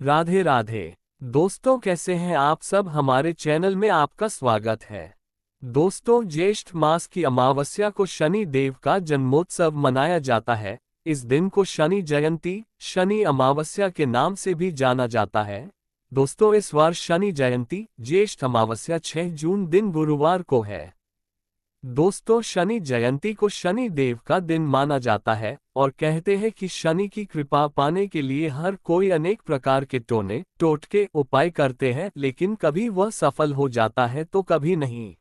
राधे राधे। दोस्तों, कैसे हैं आप सब? हमारे चैनल में आपका स्वागत है। दोस्तों, ज्येष्ठ मास की अमावस्या को शनि देव का जन्मोत्सव मनाया जाता है। इस दिन को शनि जयंती, शनि अमावस्या के नाम से भी जाना जाता है। दोस्तों, इस बार शनि जयंती ज्येष्ठ अमावस्या 6 जून दिन गुरुवार को है। दोस्तों, शनि जयंती को शनि देव का दिन माना जाता है और कहते हैं कि शनि की कृपा पाने के लिए हर कोई अनेक प्रकार के टोने टोटके उपाय करते हैं, लेकिन कभी वह सफल हो जाता है तो कभी नहीं।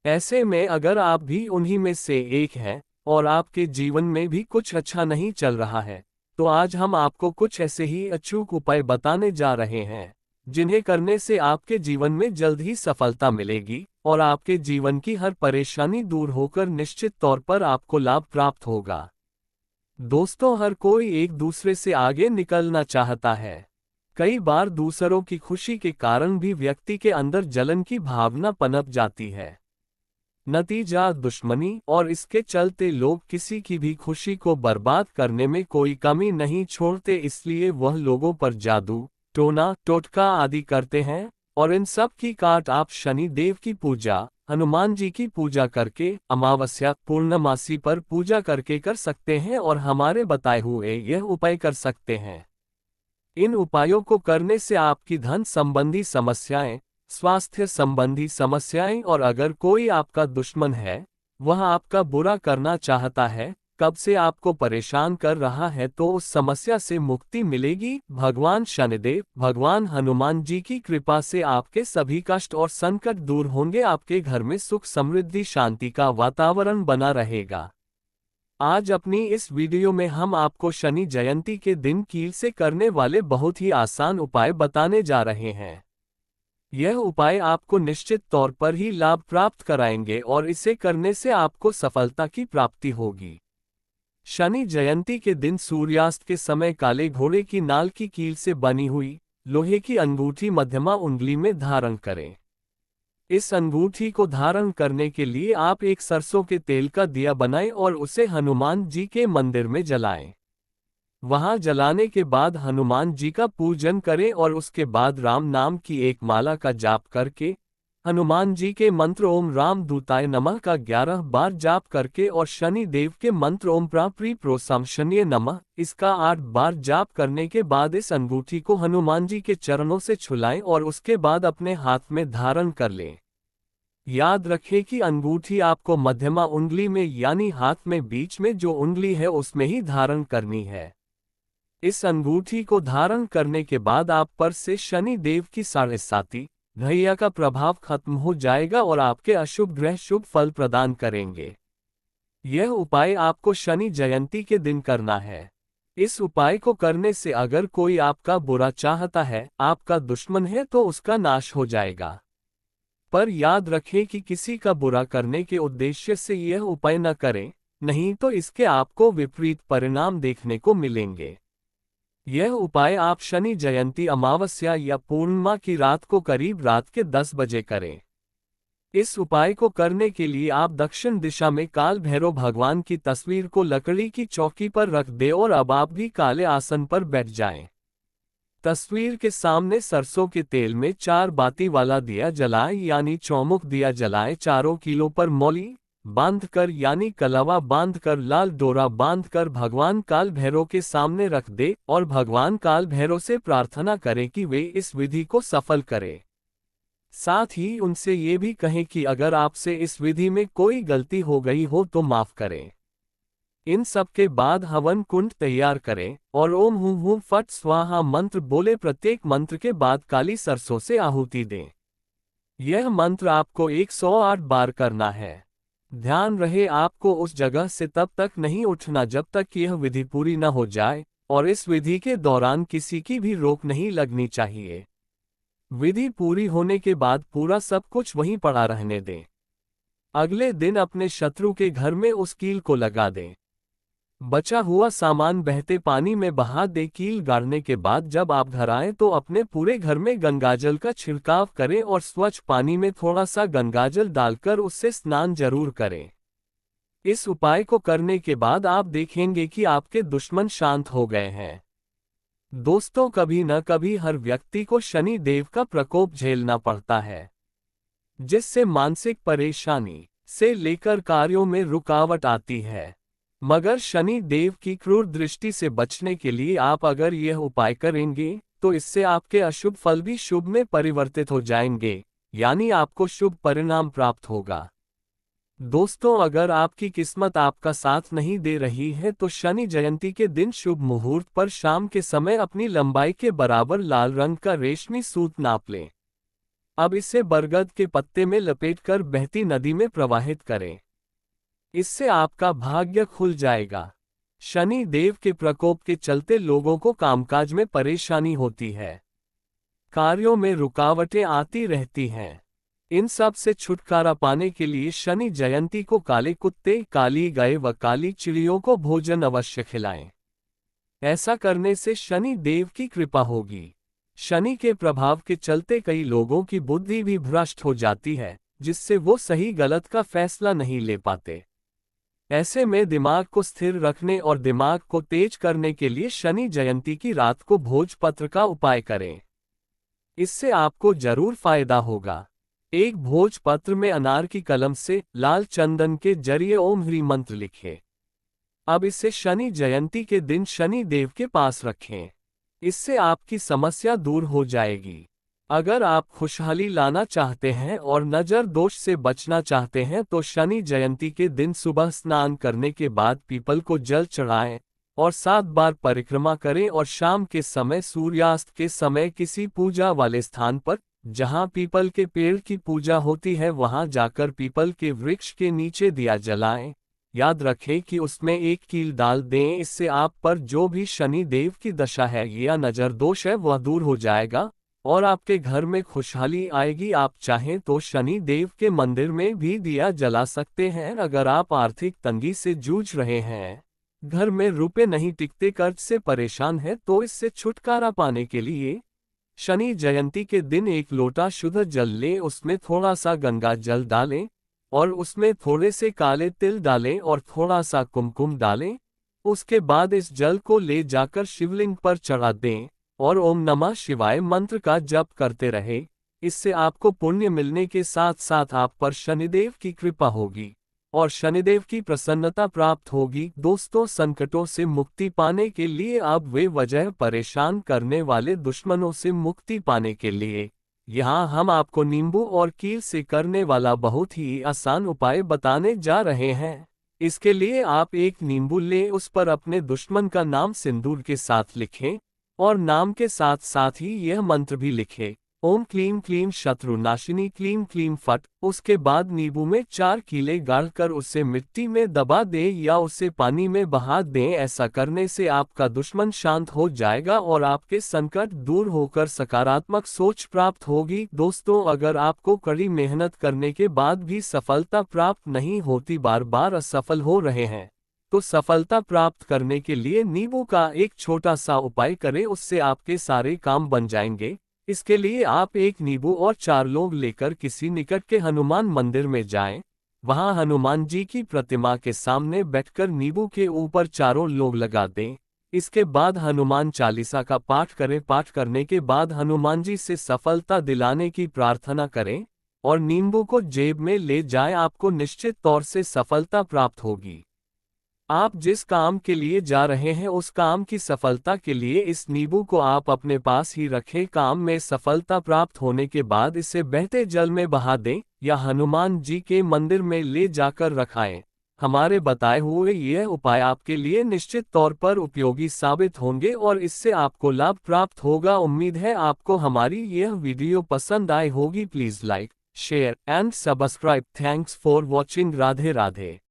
ऐसे में अगर आप भी उन्हीं में से एक हैं और आपके जीवन में भी कुछ अच्छा नहीं चल रहा है, तो आज हम आपको कुछ ऐसे ही अचूक उपाय बताने जा रहे हैं जिन्हें करने से आपके जीवन में जल्द ही सफलता मिलेगी और आपके जीवन की हर परेशानी दूर होकर निश्चित तौर पर आपको लाभ प्राप्त होगा। दोस्तों, हर कोई एक दूसरे से आगे निकलना चाहता है। कई बार दूसरों की खुशी के कारण भी व्यक्ति के अंदर जलन की भावना पनप जाती है। नतीजा दुश्मनी, और इसके चलते लोग किसी की भी खुशी को बर्बाद करने में कोई कमी नहीं छोड़ते। इसलिए वह लोगों पर जादू, टोना टोटका आदि करते हैं। और इन सब की काट आप शनि देव की पूजा, हनुमान जी की पूजा करके, अमावस्या पूर्णमासी पर पूजा करके कर सकते हैं और हमारे बताए हुए यह उपाय कर सकते हैं। इन उपायों को करने से आपकी धन संबंधी समस्याएं, स्वास्थ्य संबंधी समस्याएं, और अगर कोई आपका दुश्मन है, वह आपका बुरा करना चाहता है, कब से आपको परेशान कर रहा है, तो उस समस्या से मुक्ति मिलेगी। भगवान शनिदेव, भगवान हनुमान जी की कृपा से आपके सभी कष्ट और संकट दूर होंगे। आपके घर में सुख समृद्धि शांति का वातावरण बना रहेगा। आज अपनी इस वीडियो में हम आपको शनि जयंती के दिन कील से करने वाले बहुत ही आसान उपाय बताने जा रहे हैं। यह उपाय आपको निश्चित तौर पर ही लाभ प्राप्त कराएंगे और इसे करने से आपको सफलता की प्राप्ति होगी। शनि जयंती के दिन सूर्यास्त के समय काले घोड़े की नाल की कील से बनी हुई लोहे की अंगूठी मध्यमा उंगली में धारण करें। इस अंगूठी को धारण करने के लिए आप एक सरसों के तेल का दिया बनाएं और उसे हनुमान जी के मंदिर में जलाएं। वहां जलाने के बाद हनुमान जी का पूजन करें और उसके बाद राम नाम की एक माला का जाप करके, हनुमान जी के मंत्र ओम राम दूताय नमः का 11 बार जाप करके और शनि देव के मंत्र ओम प्राप्री प्रोसम शनिये नमः इसका 8 बार जाप करने के बाद इस अंगूठी को हनुमान जी के चरणों से छुलाएं और उसके बाद अपने हाथ में धारण कर लें। याद रखें कि अंगूठी आपको मध्यमा उंगली में यानी हाथ में बीच में जो उंगली है उसमें ही धारण करनी है। इस अंगूठी को धारण करने के बाद आप पर से शनि देव की 7.5 घैया का प्रभाव खत्म हो जाएगा और आपके अशुभ ग्रह शुभ फल प्रदान करेंगे। यह उपाय आपको शनि जयंती के दिन करना है। इस उपाय को करने से अगर कोई आपका बुरा चाहता है, आपका दुश्मन है, तो उसका नाश हो जाएगा। पर याद रखें कि किसी का बुरा करने के उद्देश्य से यह उपाय न करें, नहीं तो इसके आपको विपरीत परिणाम देखने को मिलेंगे। यह उपाय आप शनि जयंती अमावस्या या पूर्णिमा की रात को करीब रात के 10 बजे करें। इस उपाय को करने के लिए आप दक्षिण दिशा में काल भैरव भगवान की तस्वीर को लकड़ी की चौकी पर रख दें और अब आप भी काले आसन पर बैठ जाएं। तस्वीर के सामने सरसों के तेल में 4 बाती वाला दिया जलाएं यानी चौमुख दिया जलाएं। 4 किलो पर मौली बांधकर यानी कलावा बांधकर लाल डोरा बांधकर भगवान काल भैरव के सामने रख दे और भगवान काल भैरव से प्रार्थना करें कि वे इस विधि को सफल करें। साथ ही उनसे ये भी कहें कि अगर आपसे इस विधि में कोई गलती हो गई हो तो माफ करें। इन सब के बाद हवन कुंड तैयार करें और ओम हूं हूं फट स्वाहा मंत्र बोले। प्रत्येक मंत्र के बाद काली सरसों से आहुति दें। यह मंत्र आपको 108 बार करना है। ध्यान रहे, आपको उस जगह से तब तक नहीं उठना जब तक कि यह विधि पूरी न हो जाए, और इस विधि के दौरान किसी की भी रोक नहीं लगनी चाहिए। विधि पूरी होने के बाद पूरा सब कुछ वहीं पड़ा रहने दें। अगले दिन अपने शत्रु के घर में उस कील को लगा दें। बचा हुआ सामान बहते पानी में बहा दे। कील गाड़ने के बाद जब आप घर आएं तो अपने पूरे घर में गंगाजल का छिड़काव करें और स्वच्छ पानी में थोड़ा सा गंगाजल डालकर उससे स्नान जरूर करें। इस उपाय को करने के बाद आप देखेंगे कि आपके दुश्मन शांत हो गए हैं। दोस्तों, कभी न कभी हर व्यक्ति को शनि देव का प्रकोप झेलना पड़ता है, जिससे मानसिक परेशानी से लेकर कार्यों में रुकावट आती है। मगर शनि देव की क्रूर दृष्टि से बचने के लिए आप अगर यह उपाय करेंगे तो इससे आपके अशुभ फल भी शुभ में परिवर्तित हो जाएंगे, यानी आपको शुभ परिणाम प्राप्त होगा। दोस्तों, अगर आपकी किस्मत आपका साथ नहीं दे रही है तो शनि जयंती के दिन शुभ मुहूर्त पर शाम के समय अपनी लंबाई के बराबर लाल रंग का रेशमी सूत नाप लें। अब इसे बरगद के पत्ते में लपेटकर बहती नदी में प्रवाहित करें। इससे आपका भाग्य खुल जाएगा। शनि देव के प्रकोप के चलते लोगों को कामकाज में परेशानी होती है, कार्यों में रुकावटें आती रहती हैं। इन सब से छुटकारा पाने के लिए शनि जयंती को काले कुत्ते, काली गाय व काली चिड़ियों को भोजन अवश्य खिलाएं। ऐसा करने से शनि देव की कृपा होगी। शनि के प्रभाव के चलते कई लोगों की बुद्धि भी भ्रष्ट हो जाती है, जिससे वो सही गलत का फैसला नहीं ले पाते। ऐसे में दिमाग को स्थिर रखने और दिमाग को तेज करने के लिए शनि जयंती की रात को भोजपत्र का उपाय करें। इससे आपको जरूर फायदा होगा। एक भोजपत्र में अनार की कलम से लाल चंदन के जरिए ओम ह्रीं मंत्र लिखें। अब इसे शनि जयंती के दिन शनि देव के पास रखें। इससे आपकी समस्या दूर हो जाएगी। अगर आप खुशहाली लाना चाहते हैं और नजर दोष से बचना चाहते हैं तो शनि जयंती के दिन सुबह स्नान करने के बाद पीपल को जल चढ़ाएं और 7 बार परिक्रमा करें और शाम के समय सूर्यास्त के समय किसी पूजा वाले स्थान पर, जहां पीपल के पेड़ की पूजा होती है, वहां जाकर पीपल के वृक्ष के नीचे दिया जलाएं। याद रखें कि उसमें एक कील डाल दें। इससे आप पर जो भी शनि देव की दशा है या नजर दोष है वह दूर हो जाएगा और आपके घर में खुशहाली आएगी। आप चाहें तो शनि देव के मंदिर में भी दिया जला सकते हैं। अगर आप आर्थिक तंगी से जूझ रहे हैं, घर में रुपए नहीं टिकते, कर्ज से परेशान हैं, तो इससे छुटकारा पाने के लिए शनि जयंती के दिन 1 लोटा शुद्ध जल लें, उसमें थोड़ा सा गंगा जल डालें और उसमें थोड़े से काले तिल डालें और थोड़ा सा कुमकुम डालें। उसके बाद इस जल को ले जाकर शिवलिंग पर चढ़ा दें और ओम नमः शिवाय मंत्र का जप करते रहे। इससे आपको पुण्य मिलने के साथ साथ आप पर शनिदेव की कृपा होगी और शनिदेव की प्रसन्नता प्राप्त होगी। दोस्तों, संकटों से मुक्ति पाने के लिए, आप बेवजह परेशान करने वाले दुश्मनों से मुक्ति पाने के लिए यहाँ हम आपको नींबू और कील से करने वाला बहुत ही आसान उपाय बताने जा रहे हैं। इसके लिए आप एक नींबू लें, उस पर अपने दुश्मन का नाम सिंदूर के साथ लिखें और नाम के साथ साथ ही यह मंत्र भी लिखें, ओम क्लीम क्लीम शत्रुनाशिनी क्लीम क्लीम फट। उसके बाद नींबू में 4 कीले गाड़कर उसे मिट्टी में दबा दें या उसे पानी में बहा दें। ऐसा करने से आपका दुश्मन शांत हो जाएगा और आपके संकट दूर होकर सकारात्मक सोच प्राप्त होगी। दोस्तों, अगर आपको कड़ी मेहनत करने के बाद भी सफलता प्राप्त नहीं होती, बार बार असफल हो रहे हैं, तो सफलता प्राप्त करने के लिए नींबू का एक छोटा सा उपाय करें, उससे आपके सारे काम बन जाएंगे। इसके लिए आप एक नींबू और 4 लौंग लेकर किसी निकट के हनुमान मंदिर में जाएं। वहां हनुमान जी की प्रतिमा के सामने बैठकर नींबू के ऊपर चारों लौंग लगा दें। इसके बाद हनुमान चालीसा का पाठ करें। पाठ करने के बाद हनुमान जी से सफलता दिलाने की प्रार्थना करें और नींबू को जेब में ले जाएं। आपको निश्चित तौर से सफलता प्राप्त होगी। आप जिस काम के लिए जा रहे हैं उस काम की सफलता के लिए इस नींबू को आप अपने पास ही रखें। काम में सफलता प्राप्त होने के बाद इसे बहते जल में बहा दें या हनुमान जी के मंदिर में ले जाकर रखाएं। हमारे बताए हुए यह उपाय आपके लिए निश्चित तौर पर उपयोगी साबित होंगे और इससे आपको लाभ प्राप्त होगा। उम्मीद है आपको हमारी यह वीडियो पसंद आई होगी। Please like, share and subscribe. Thanks for watching. Radhe Radhe.